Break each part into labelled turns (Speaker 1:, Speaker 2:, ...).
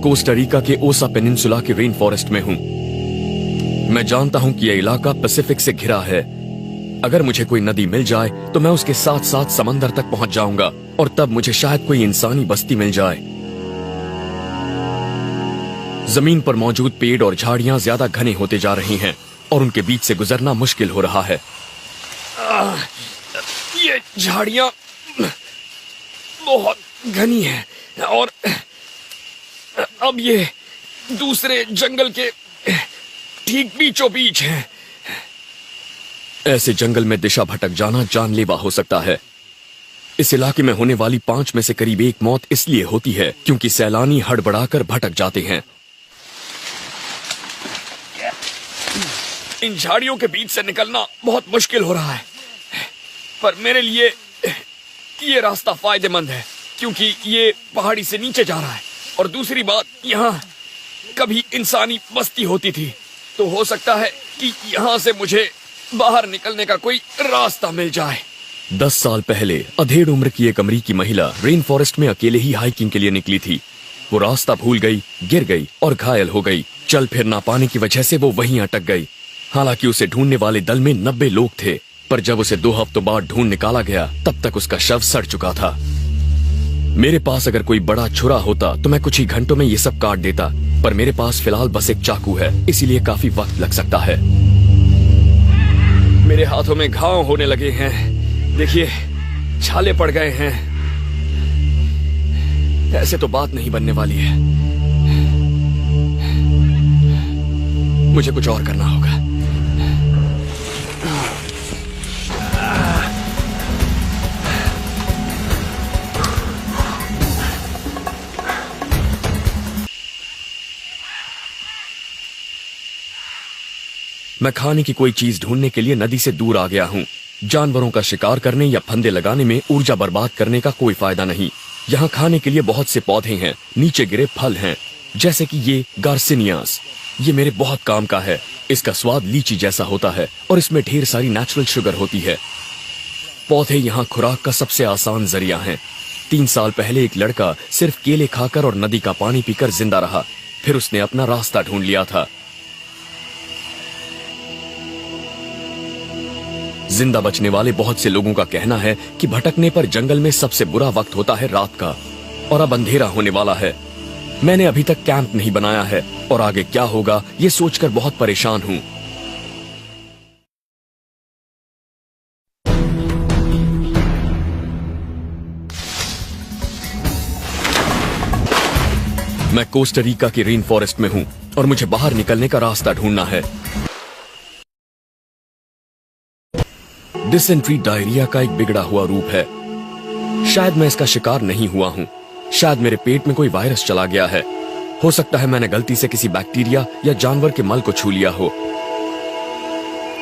Speaker 1: Costa Rica के ओसा peninsula के रेन फॉरेस्ट में हूँ। मैं जानता हूँ कि यह इलाका पैसिफिक से घिरा है। अगर मुझे कोई नदी मिल जाए तो मैं उसके साथ साथ समंदर तक पहुंच जाऊंगा और तब मुझे शायद कोई इंसानी बस्ती मिल जाए। जमीन पर मौजूद पेड़ और झाड़ियां ज्यादा घने होते जा रही हैं और उनके बीच से गुजरना मुश्किल हो रहा है। ये झाड़ियां बहुत घनी हैं और अब ये दूसरे जंगल के ठीक बीचों बीच हैं। ऐसे जंगल में दिशा भटक जाना जानलेवा हो सकता है। इस इलाके में होने वाली 5 में से करीब 1 मौत इसलिए होती है क्योंकि सैलानी हड़बड़ाकर भटक जाते हैं। इन झाड़ियों के बीच से निकलना बहुत मुश्किल हो रहा है, पर मेरे लिए ये रास्ता फायदेमंद है क्योंकि ये पहाड़ी से नीचे जा रहा है और दूसरी बात, यहाँ कभी इंसानी बस्ती होती थी, तो हो सकता है कि यहाँ से मुझे बाहर निकलने का कोई रास्ता मिल जाए। 10 साल पहले अधेड़ उम्र की एक अमेरिकी महिला रेन फॉरेस्ट में अकेले ही हाइकिंग के लिए निकली थी। वो रास्ता भूल गई, गिर गई और घायल हो गई। चल फिर ना पाने की वजह से वो वहीं अटक गई। हालांकि उसे ढूंढने वाले दल में 90 लोग थे, पर जब उसे 2 हफ्तों बाद ढूंढ निकाला गया तब तक उसका शव सड़ चुका था। मेरे पास अगर कोई बड़ा छुरा होता तो मैं कुछ ही घंटों में ये सब काट देता, पर मेरे पास फिलहाल बस एक चाकू है, इसीलिए काफी वक्त लग सकता है। मेरे हाथों में घाव होने लगे हैं, देखिए छाले पड़ गए हैं। ऐसे तो बात नहीं बनने वाली है, मुझे कुछ और करना होगा। मैं खाने की कोई चीज ढूंढने के लिए नदी से दूर आ गया हूँ। जानवरों का शिकार करने या फंदे लगाने में ऊर्जा बर्बाद करने का कोई फायदा नहीं। यहाँ खाने के लिए बहुत से पौधे हैं, नीचे गिरे फल हैं, जैसे कि ये गार्सिनियास। ये मेरे बहुत काम का है। इसका स्वाद लीची जैसा होता है और इसमें ढेर सारी नेचुरल शुगर होती है। पौधे यहाँ खुराक का सबसे आसान जरिया हैं। 3 साल पहले एक लड़का सिर्फ केले खाकर और नदी का पानी पीकर जिंदा रहा, फिर उसने अपना रास्ता ढूंढ लिया था। जिंदा बचने वाले बहुत से लोगों का कहना है कि भटकने पर जंगल में सबसे बुरा वक्त होता है रात का, और अब अंधेरा होने वाला है। मैंने अभी तक कैंप नहीं बनाया है और आगे क्या होगा ये सोचकर बहुत परेशान हूं। मैं कोस्टा रिका के रेन फॉरेस्ट में हूं और मुझे बाहर निकलने का रास्ता ढूंढना है। डिसेंट्री डायरिया का एक बिगड़ा हुआ रूप है। शायद मैं इसका शिकार नहीं हुआ हूँ। शायद मेरे पेट में कोई वायरस चला गया है। हो सकता है मैंने गलती से किसी बैक्टीरिया या जानवर के मल को छू लिया हो।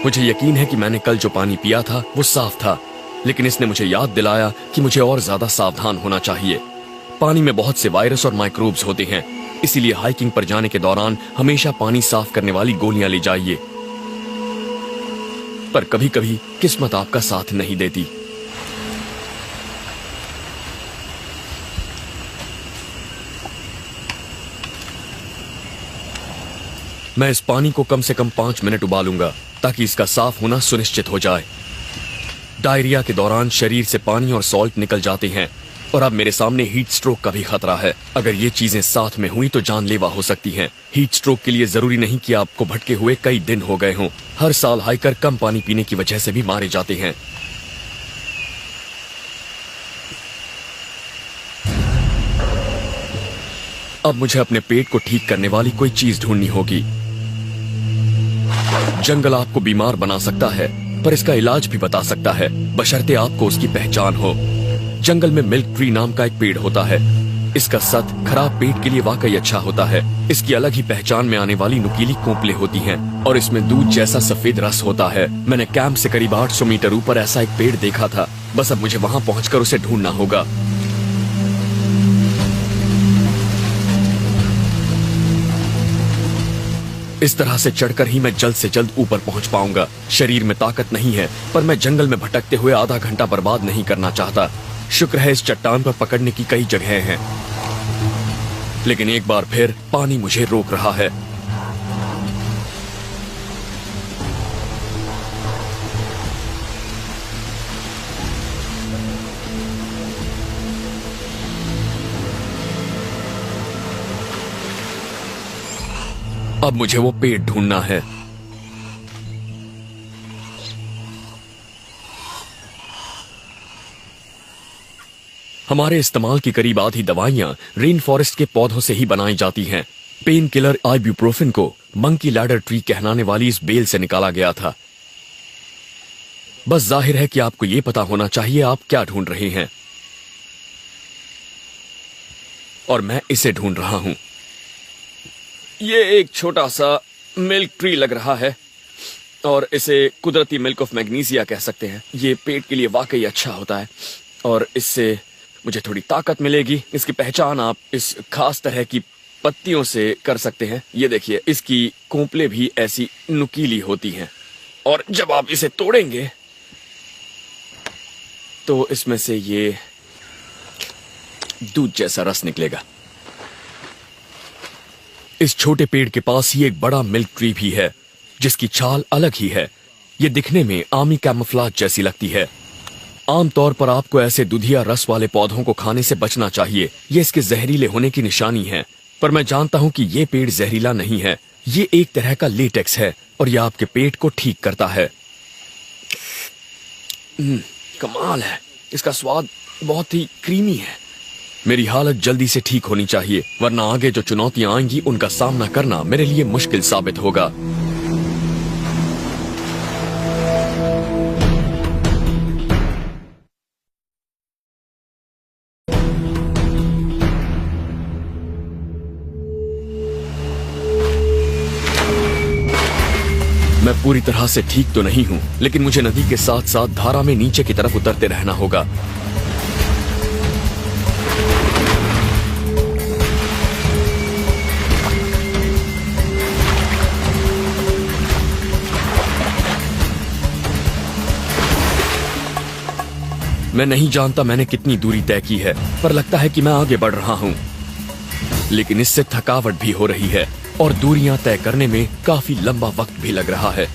Speaker 1: मुझे यकीन है कि मैंने कल जो पानी पिया था वो साफ था, लेकिन इसने मुझे याद दिलाया कि मुझे और ज्यादा सावधान होना चाहिए। पानी में बहुत से वायरस और माइक्रोब्स होते हैं, इसीलिए हाइकिंग पर जाने के दौरान हमेशा पानी साफ करने वाली गोलियां ले जाइए। पर कभी कभी किस्मत आपका साथ नहीं देती। मैं इस पानी को कम से कम 5 मिनट उबालूंगा ताकि इसका साफ होना सुनिश्चित हो जाए। डायरिया के दौरान शरीर से पानी और सॉल्ट निकल जाते हैं और अब मेरे सामने हीट स्ट्रोक का भी खतरा है। अगर ये चीजें साथ में हुई तो जानलेवा हो सकती हैं। हीट स्ट्रोक के लिए जरूरी नहीं कि आपको भटके हुए कई दिन हो गए हों। हर साल हाइकर कम पानी पीने की वजह से भी मारे जाते हैं। अब मुझे अपने पेट को ठीक करने वाली कोई चीज ढूंढनी होगी। जंगल आपको बीमार बना सकता है, पर इसका इलाज भी बता सकता है, बशर्ते आपको उसकी पहचान हो। जंगल में मिल्क ट्री नाम का एक पेड़ होता है। इसका सत खराब पेट के लिए वाकई अच्छा होता है। इसकी अलग ही पहचान में आने वाली नुकीली कोंपले होती हैं और इसमें दूध जैसा सफेद रस होता है। मैंने कैंप से करीब 800 मीटर ऊपर ऐसा एक पेड़ देखा था। बस अब मुझे वहां पहुंचकर उसे ढूंढना होगा। इस तरह से चढ़कर ही मैं जल्द से जल्द ऊपर पहुंच पाऊंगा। शरीर में ताकत नहीं है, पर मैं जंगल में भटकते हुए आधा घंटा बर्बाद नहीं करना चाहता। शुक्र है इस चट्टान पर पकड़ने की कई जगहें हैं, लेकिन एक बार फिर पानी मुझे रोक रहा है। अब मुझे वो पेड़ ढूंढना है। हमारे इस्तेमाल की करीब आधी दवाइयां रेन फॉरेस्ट के पौधों से ही बनाई जाती हैं। पेन किलर आइब्यूप्रोफेन को मंकी लैडर ट्री कहलाने वाली इस बेल से निकाला गया था। बस जाहिर है कि आपको यह पता होना चाहिए आप क्या ढूंढ रहे हैं, और मैं इसे ढूंढ रहा हूं। ये एक छोटा सा मिल्क ट्री लग रहा है और इसे कुदरती मिल्क ऑफ मैग्नीशिया कह सकते हैं। ये पेट के लिए वाकई अच्छा होता है और इससे मुझे थोड़ी ताकत मिलेगी। इसकी पहचान आप इस खास तरह की पत्तियों से कर सकते हैं। ये देखिए, इसकी कोंपलें भी ऐसी नुकीली होती हैं और जब आप इसे तोड़ेंगे तो इसमें से ये दूध जैसा रस निकलेगा। इस छोटे पेड़ के पास ही एक बड़ा मिल्क ट्री भी है जिसकी छाल अलग ही है। ये दिखने में आमी कैमोफ्लेज जैसी लगती है। आमतौर पर आपको ऐसे दुधिया रस वाले पौधों को खाने से बचना चाहिए। ये इसके जहरीले होने की निशानी है, पर मैं जानता हूं कि ये पेड़ जहरीला नहीं है। ये एक तरह का लेटेक्स है और यह आपके पेट को ठीक करता है। कमाल है, इसका स्वाद बहुत ही क्रीमी है। मेरी हालत जल्दी से ठीक होनी चाहिए, वरना आगे जो चुनौतियां आएंगी उनका सामना करना मेरे लिए मुश्किल साबित होगा। मैं पूरी तरह से ठीक तो नहीं हूं, लेकिन मुझे नदी के साथ साथ धारा में नीचे की तरफ उतरते रहना होगा। मैं नहीं जानता मैंने कितनी दूरी तय की है, पर लगता है कि मैं आगे बढ़ रहा हूं। लेकिन इससे थकावट भी हो रही है और दूरियां तय करने में काफी लंबा वक्त भी लग रहा है।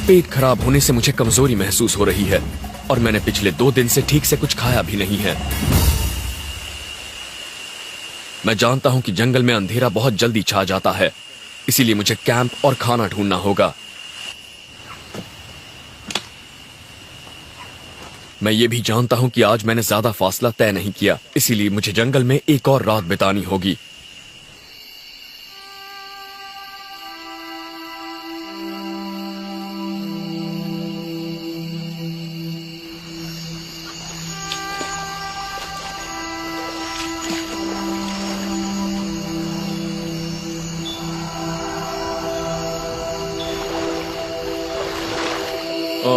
Speaker 1: पेट खराब होने से मुझे कमजोरी महसूस हो रही है और मैंने पिछले 2 दिन से ठीक से कुछ खाया भी नहीं है। मैं जानता हूं कि जंगल में अंधेरा बहुत जल्दी छा जाता है, इसीलिए मुझे कैंप और खाना ढूंढना होगा। मैं ये भी जानता हूं कि आज मैंने ज्यादा फासला तय नहीं किया, इसीलिए मुझे जंगल में एक और रात बितानी होगी।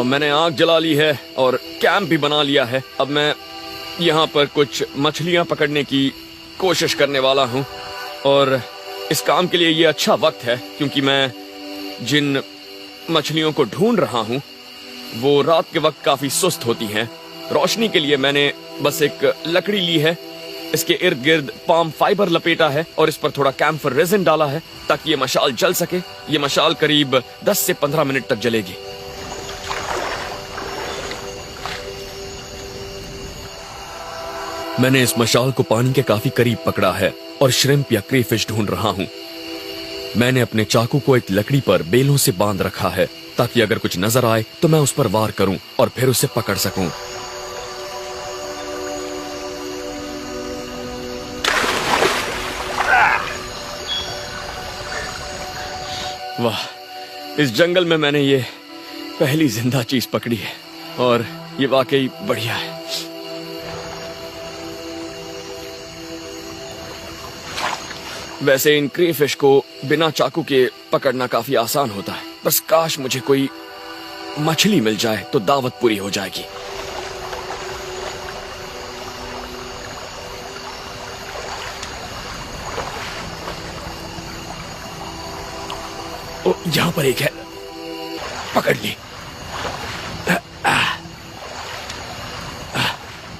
Speaker 1: मैंने आग जला ली है और कैंप भी बना लिया है। अब मैं यहाँ पर कुछ मछलियाँ पकड़ने की कोशिश करने वाला हूँ और इस काम के लिए ये अच्छा वक्त है क्योंकि मैं जिन मछलियों को ढूंढ रहा हूँ वो रात के वक्त काफी सुस्त होती हैं। रोशनी के लिए मैंने बस एक लकड़ी ली है, इसके इर्द गिर्द पाम फाइबर लपेटा है और इस पर थोड़ा कैम्फर रेजिन डाला है ताकि ये मशाल जल सके। ये मशाल करीब 10 से 15 मिनट तक जलेगी। मैंने इस मशाल को पानी के काफी करीब पकड़ा है और श्रिम्प या क्रेफिश ढूंढ रहा हूं। मैंने अपने चाकू को एक लकड़ी पर बेलों से बांध रखा है ताकि अगर कुछ नजर आए तो मैं उस पर वार करूं और फिर उसे पकड़ सकूं। वाह, इस जंगल में मैंने ये पहली जिंदा चीज पकड़ी है और ये वाकई बढ़िया है। वैसे इन क्रेफिश को बिना चाकू के पकड़ना काफी आसान होता है, बस काश मुझे कोई मछली मिल जाए तो दावत पूरी हो जाएगी। ओ, यहां पर एक है, पकड़ ली।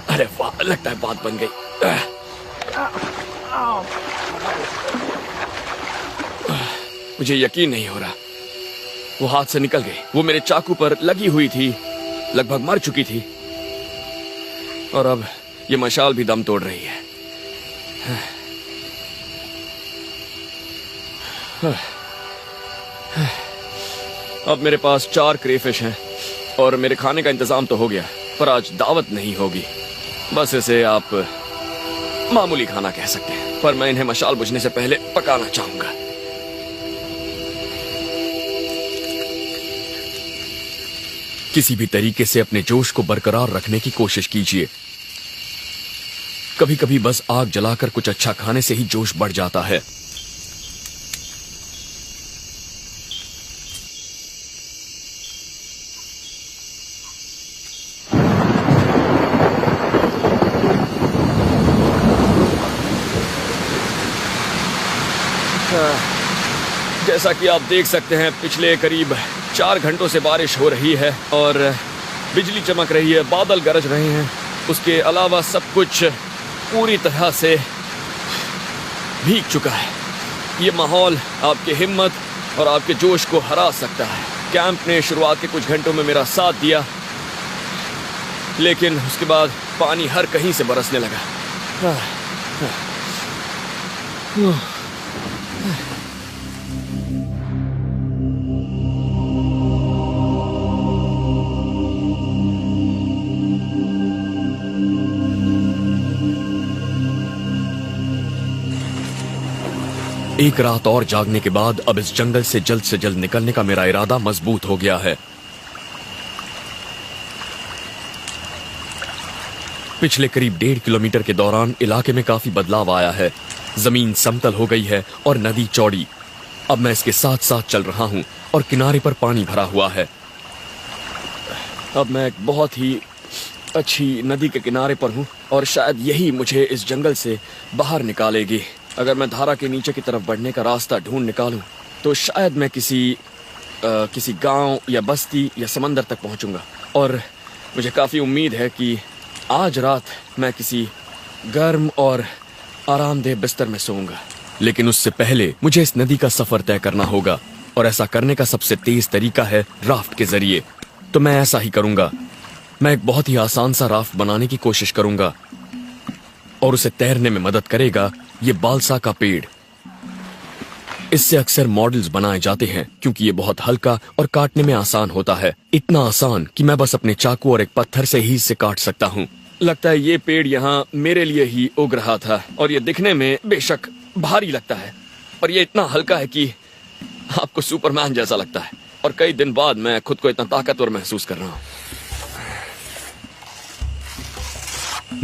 Speaker 1: अरे वाह, लगता है बात बन गई। मुझे यकीन नहीं हो रहा। वो हाथ से निकल गई। वो मेरे चाकू पर लगी हुई थी, लगभग मर चुकी थी, और अब ये मशाल भी दम तोड़ रही है। अब मेरे पास 4 क्रेफिश हैं और मेरे खाने का इंतजाम तो हो गया, पर आज दावत नहीं होगी। बस इसे आप मामूली खाना कह सकते हैं, पर मैं इन्हें मशाल बुझने से पहले पकाना चाहूंगा। किसी भी तरीके से अपने जोश को बरकरार रखने की कोशिश कीजिए। कभी कभी बस आग जलाकर कुछ अच्छा खाने से ही जोश बढ़ जाता है। जैसा कि आप देख सकते हैं, पिछले करीब 4 घंटों से बारिश हो रही है और बिजली चमक रही है, बादल गरज रहे हैं। उसके अलावा सब कुछ पूरी तरह से भीग चुका है। ये माहौल आपकी हिम्मत और आपके जोश को हरा सकता है। कैंप ने शुरुआत के कुछ घंटों में मेरा साथ दिया, लेकिन उसके बाद पानी हर कहीं से बरसने लगा। एक रात और जागने के बाद अब इस जंगल से जल्द निकलने का मेरा इरादा मजबूत हो गया है। पिछले करीब 1.5 किलोमीटर के दौरान इलाके में काफी बदलाव आया है। जमीन समतल हो गई है और नदी चौड़ी। अब मैं इसके साथ साथ चल रहा हूं और किनारे पर पानी भरा हुआ है। अब मैं एक बहुत ही अच्छी नदी के किनारे पर हूं और शायद यही मुझे इस जंगल से बाहर निकालेगी। अगर मैं धारा के नीचे की तरफ बढ़ने का रास्ता ढूंढ निकालूं तो शायद मैं किसी गांव या बस्ती या समंदर तक पहुंचूंगा। और मुझे काफी उम्मीद है कि आज रात मैं किसी गर्म और आरामदेह बिस्तर में सोऊंगा। लेकिन उससे पहले मुझे इस नदी का सफर तय करना होगा, और ऐसा करने का सबसे तेज तरीका है राफ्ट के जरिए। तो मैं ऐसा ही करूंगा। मैं एक बहुत ही आसान सा राफ्ट बनाने की कोशिश करूंगा और उसे तैरने में मदद करेगा ये बालसा का पेड़। इससे अक्सर मॉडल्स बनाए जाते हैं क्योंकि ये बहुत हल्का और काटने में आसान होता है। इतना आसान कि मैं बस अपने चाकू और एक पत्थर से ही इसे काट सकता हूँ। लगता है ये पेड़ यहाँ मेरे लिए ही उग रहा था, और ये दिखने में बेशक भारी लगता है, पर ये इतना हल्का है कि आपको सुपरमैन जैसा लगता है। और कई दिन बाद मैं खुद को इतना ताकतवर महसूस कर रहा हूँ।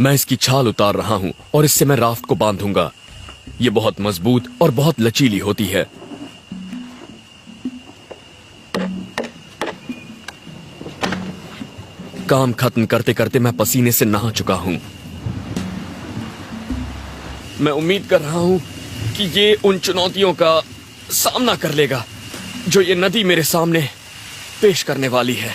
Speaker 1: मैं इसकी छाल उतार रहा हूं और इससे मैं राफ्ट को बांधूंगा। ये बहुत मजबूत और बहुत लचीली होती है। काम खत्म करते करते मैं पसीने से नहा चुका हूं। मैं उम्मीद कर रहा हूं कि ये उन चुनौतियों का सामना कर लेगा जो ये नदी मेरे सामने पेश करने वाली है।